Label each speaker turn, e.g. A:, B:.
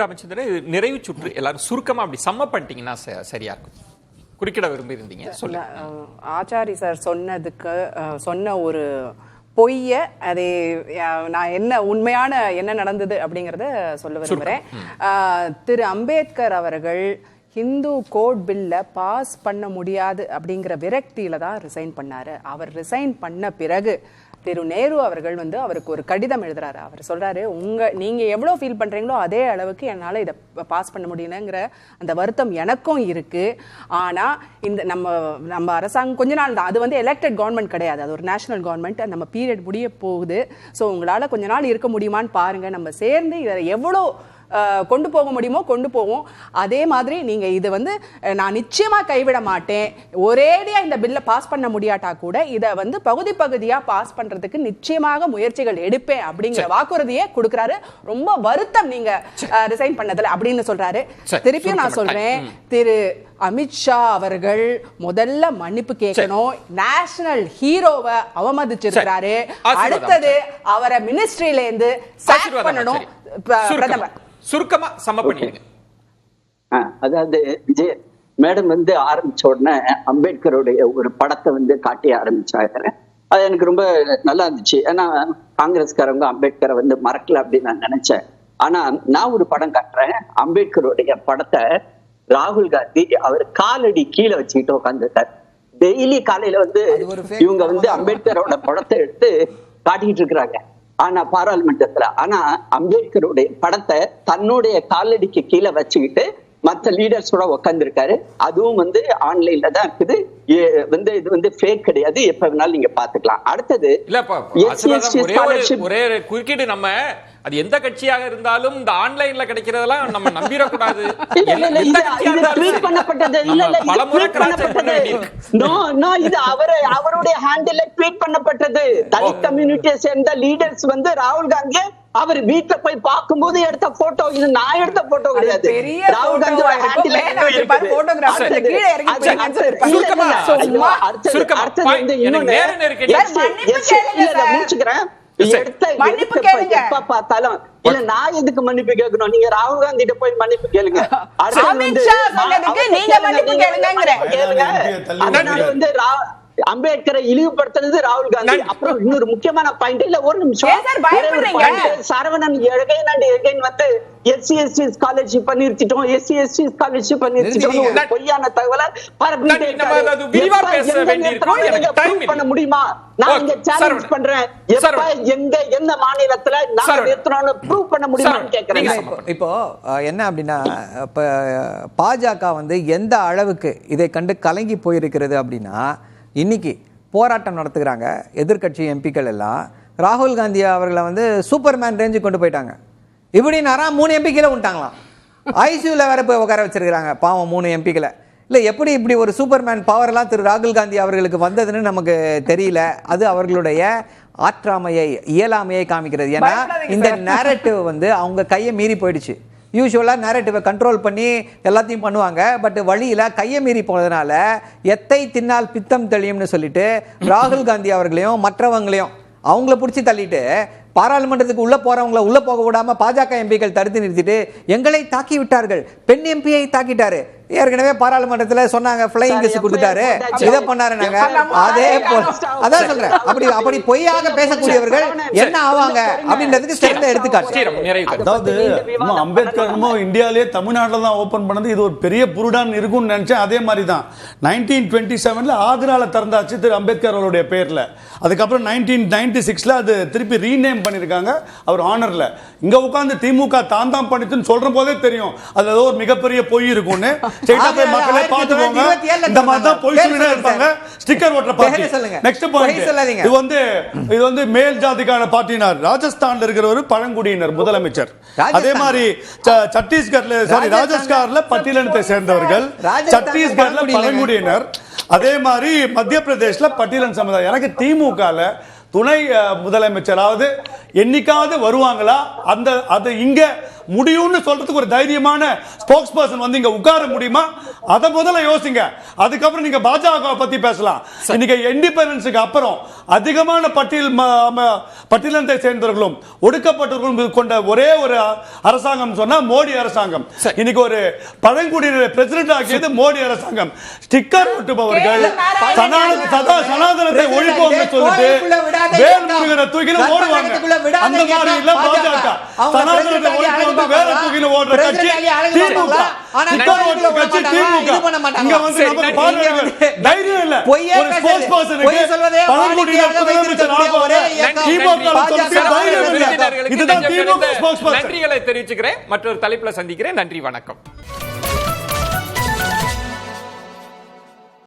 A: ராமச்சந்திரன், நிறைவு சுற்று எல்லாரும் சுருக்கமா அப்படி சம்ம பண்ணிட்டீங்கன்னா சரியா இருக்கும். குறுக்கிட விரும்பி இருந்தீங்க, சொல்லுங்க.
B: ஆச்சாரி சார் சொன்னதுக்கு சொன்ன ஒரு பொய்ய அதை நான் என்ன உண்மையான என்ன நடந்தது அப்படிங்கறத சொல்ல விரும்புறேன். திரு அம்பேத்கர் அவர்கள் ஹிந்து கோட் பில்ல பாஸ் பண்ண முடியாது அப்படிங்கிற விரக்தியில தான் ரிசைன் பண்ணாரு. அவர் ரிசைன் பண்ண பிறகு திரு நேரு அவர்கள் அவருக்கு ஒரு கடிதம் எழுதுறாரு. அவர் சொல்றாரு, நீங்க எவ்வளவு ஃபீல் பண்றீங்களோ அதே அளவுக்கு என்னால இதை பாஸ் பண்ண முடியலங்கிற அந்த வருத்தம் எனக்கும் இருக்கு. ஆனா இந்த நம்ம அரசாங்கம் கொஞ்ச நாள் தான், அது எலெக்டட் கவர்மெண்ட் கிடையாது, அது ஒரு நேஷனல் கவர்மெண்ட். நம்ம பீரியட் முடிய போகுது. ஸோ உங்களால கொஞ்ச நாள் இருக்க முடியுமான்னு பாருங்க, நம்ம சேர்ந்து இதை எவ்வளோ கொண்டு போக முடியுமோ கொண்டு போவோம். அதே மாதிரி நீங்க இது நான் நிச்சயமா கைவிட மாட்டேன், ஒரேடியா இந்த பில்ல பாஸ் பண்ண முடியாட்டா கூட இதை பகுதி பகுதியா பாஸ் பண்றதுக்கு நிச்சயமாக முயற்சிகள் எடுப்பேன் அப்படிங்கிற வாக்குறுதியே கொடுக்கிறாரு. ரொம்ப வருத்தம் நீங்க ரிசைன் பண்ணதுல அப்படின்னு சொல்றாரு. திருப்பியும் நான் சொல்றேன், திரு அமித்ஷா அவர்கள் முதல்ல மன்னிப்பு கேட்கணும். நேஷனல் ஹீரோவை அவமதிச்சிருக்கிறாரு. அடுத்தது அவரை மினிஸ்ட்ரியில இருந்து சாக் பண்ணணும் பிரதமர்.
A: சுருக்கமா சம்ம பண்ணிடுங்க.
C: அதாவது விஜய் மேடம் ஆரம்பிச்ச உடனே அம்பேத்கருடைய ஒரு படத்தை காட்டி ஆரம்பிச்சாங்க. அது எனக்கு ரொம்ப நல்லா இருந்துச்சு. ஏன்னா காங்கிரஸ்காரங்க அம்பேத்கரை மறக்கல அப்படின்னு நான் நினைச்சேன். ஆனா நான் ஒரு படம் காட்டுறேன். அம்பேத்கருடைய படத்தை ராகுல் காந்தி அவர் காலடி கீழே வச்சுக்கிட்டு உட்காந்துட்டார். டெய்லி காலையில இவங்க அம்பேத்கரோட படத்தை எடுத்து காட்டிக்கிட்டு இருக்கிறாங்க. ஆனா பாராளுமன்றத்துல அம்பேத்கருடைய படத்தை தன்னுடைய காலடிக்கு கீழே வச்சுக்கிட்டு மற்ற லீடர்ஸோட உட்கார்ந்து இருக்காரு. அதுவும் ஆன்லைன்ல தான் இருக்குது. இது ஃபேக் கிடையாது, எப்ப வேணாலும் நீங்க பாத்துக்கலாம். அடுத்தது
A: ஒரே குறுக்கீடு, நம்ம அது எந்த கட்சியாக இருந்தாலும் இந்த ஆன்லைன்ல கிடைக்கிறதெல்லாம் நம்ம நம்பிடக்கூடாது.
C: அவருடைய ஹேண்டில் ட்வீட் பண்ணப்பட்டது. தலித் கம்யூனிட்டியை சேர்ந்த லீடர்ஸ் ராகுல் காந்தியை அவர் வீட்டுல போய் பார்க்கும்போது எடுத்த போட்டோ. இது நான் எடுத்த போட்டோ கிடையாது. ராகுல் காந்தி முடிச்சுக்கிறேன். எப்ப பார்த்தாலும் இல்ல நான் எதுக்கு மன்னிப்பு கேட்கணும்? நீங்க ராகுல் காந்தி கிட்ட போய் மன்னிப்பு கேளுங்க. அம்பேத்கரை இழிவுபடுத்துறது ராகுல் காந்தி. அப்புறம் இன்னொரு முக்கியமான பாயிண்ட், இல்ல ஒரு நிமிஷம், சரவணன் SC/ST ஸ்காலர்ஷிப் பண்ணிருச்சிட்டோம், SC/ST ஸ்காலர்ஷிப் பண்ணிருச்சிட்டோம் பொய்யான தகவலை பண்ண முடியுமா? நான் இங்க சேலஞ்ச் பண்றேன். எப்ப எங்க எந்த மாநிலத்துல நான் நிறுத்தணும்னு ப்ரூவ் பண்ண முடியுமான்னு கேக்குறேன்.
D: இப்போ என்ன அப்படின்னா, பாஜக எந்த அளவுக்கு இதை கண்டு கலங்கி போயிருக்கிறது அப்படின்னா, இன்னைக்கு போராட்டம் நடத்துகிறாங்க எதிர்கட்சி எம்பிக்கள் எல்லாம். ராகுல் காந்தி அவர்களை சூப்பர்மேன் ரேஞ்சு கொண்டு போயிட்டாங்க. இப்படி 3 எம்பிக்களை விட்டாங்களாம். ஐசியூல வேற போய் உட்கார வச்சிருக்கிறாங்க பாவம் 3 எம்பிக்களை. இல்லை, எப்படி இப்படி ஒரு சூப்பர்மேன் பவர்லாம் திரு ராகுல் காந்தி அவர்களுக்கு வந்ததுன்னு நமக்கு தெரியல. அது அவர்களுடைய ஆற்றாமையை, இயலாமையை காமிக்கிறது. ஏன்னா இந்த நேரட்டிவ் அவங்க கையை மீறி போயிடுச்சு. யூஸ்வலாக நேரட்டிவை கண்ட்ரோல் பண்ணி எல்லாத்தையும் பண்ணுவாங்க. பட் வழியில் கையை மீறி போனதுனால எத்தை தின்னால் பித்தம் தெளியும்னு சொல்லிட்டு ராகுல் காந்தி அவர்களையும் மற்றவங்களையும் அவங்கள பிடிச்சி தள்ளிட்டு பாராளுமன்றத்துக்கு உள்ள போறவங்களை உள்ள போக விடாம பாஜக எம்பிக்கள் தடுத்து நிறுத்திட்டு எங்களை தாக்கி விட்டார்கள். பெண் எம்பியை தாக்கிட்டாரு. ஏற்கனவே பாராளுமன்றத்தில் சொன்னாங்க, ஃப்ளைங் கிஸ் கொடுத்துட்டாரு, இதை பண்ணாரு. நாங்க அதே போல அதான் சொல்றேன். அப்படி பொய்யாக பேசக்கூடியவர்கள் என்ன ஆவாங்க அப்படின்றதுக்கு சிறந்த எடுத்துக்காட்டு.
E: அதாவது அம்பேத்கர் இந்தியாவிலே தமிழ்நாட்டில் தான் ஓபன் பண்ணது. இது ஒரு பெரிய புருடான் இருக்கும்னு நினைச்சேன். அதே மாதிரி தான் 1927 ஆக்ரால திறந்தாச்சு திரு அம்பேத்கர் அவருடைய பேர்ல. அதுக்கப்புறம் 1996 அது திருப்பி ரீநேம் பண்ணிருக்காங்க அவர் ஆனர்ல. இங்க உட்கார்ந்து திமுக தான் பண்ணிட்டுன்னு சொல்ற போதே தெரியும் அது ஏதோ ஒரு மிகப்பெரிய பொய் இருக்கும்னு. மக்களே பாத்துக்கோங்க, இந்த மாதிரி தான் பொய் சொல்லிட்டே இருப்பாங்க. ஸ்டிக்கர் ஓட்டற பார்ட்டி. நெக்ஸ்ட் பாயிண்ட், இது மேல் ஜாதிக்கான பார்ட்டினார். ராஜஸ்தான்ல இருக்கிற ஒரு பழங்குடியினர் முதலமைச்சர். அதே மாதிரி சத்தீஸ்கர்ல ராஜஸ்தான்ல பட்டியலினத்தை சேர்ந்தவர்கள், சத்தீஸ்கர்ல பழங்குடியினர். அதே மாதிரி மத்திய பிரதேஷ்ல பட்டியலின சமுதாயம். எனக்கு திமுகல துணை முதலமைச்சராவது என்னைக்காவது வருவாங்களா? அது இங்க முடியும்னு சொல்றதுக்கு ஒரு தைரியமான ஸ்போக்ஸ் பர்சன் இங்க உட்கார முடியுமா? அத முதல்ல யோசிங்க. அதுக்கப்புறம் நீங்க பாஜக பத்தி பேசலாம். இன்னைக்கு இண்டிபெண்டன்ஸுக்கு அப்புறம் அதிகமான பட்டியலத்தை சேர்ந்தவர்களும் ஒடுக்கப்பட்டவர்களும் கொண்ட ஒரே ஒரு அரசாங்கம் சொன்னா மோடி அரசாங்கம். இன்னைக்கு ஒரு பழங்குடியினர் பிரசிடென்ட் ஆக்கியது மோடி அரசாங்கம். ஸ்டிக்கர் ஒட்டுபவர்கள் சனாதனத்தை ஒழிப்போம் சொல்லிட்டு வேல்முருகனை தூக்கின்னு ஓடுவாங்க. அந்த மாதிரி இல்ல பாஜக. சனாதனத்தை ஒழிப்போம் வேற தூக்கின்னு ஓடுற கட்சி திமுக. ஸ்டிக்கர் ஓட்டுற கட்சி திமுக. இங்க வந்து நமக்கு பாருங்க தைரியம் இல்ல. ஒரு ஸ்போர்ட்ஸ் பர்சனுக்கு பழங்குடியினர் முதலமைச்சர் ஆவாரு. திமுக தைரியம் இல்ல. இதுதான் திமுக ஸ்போர்ட்ஸ் பர்சன்.
A: நன்றிகளை தெரிவிச்சுக்கிறேன். மற்றொரு தலைப்புல சந்திக்கிறேன். நன்றி, வணக்கம்.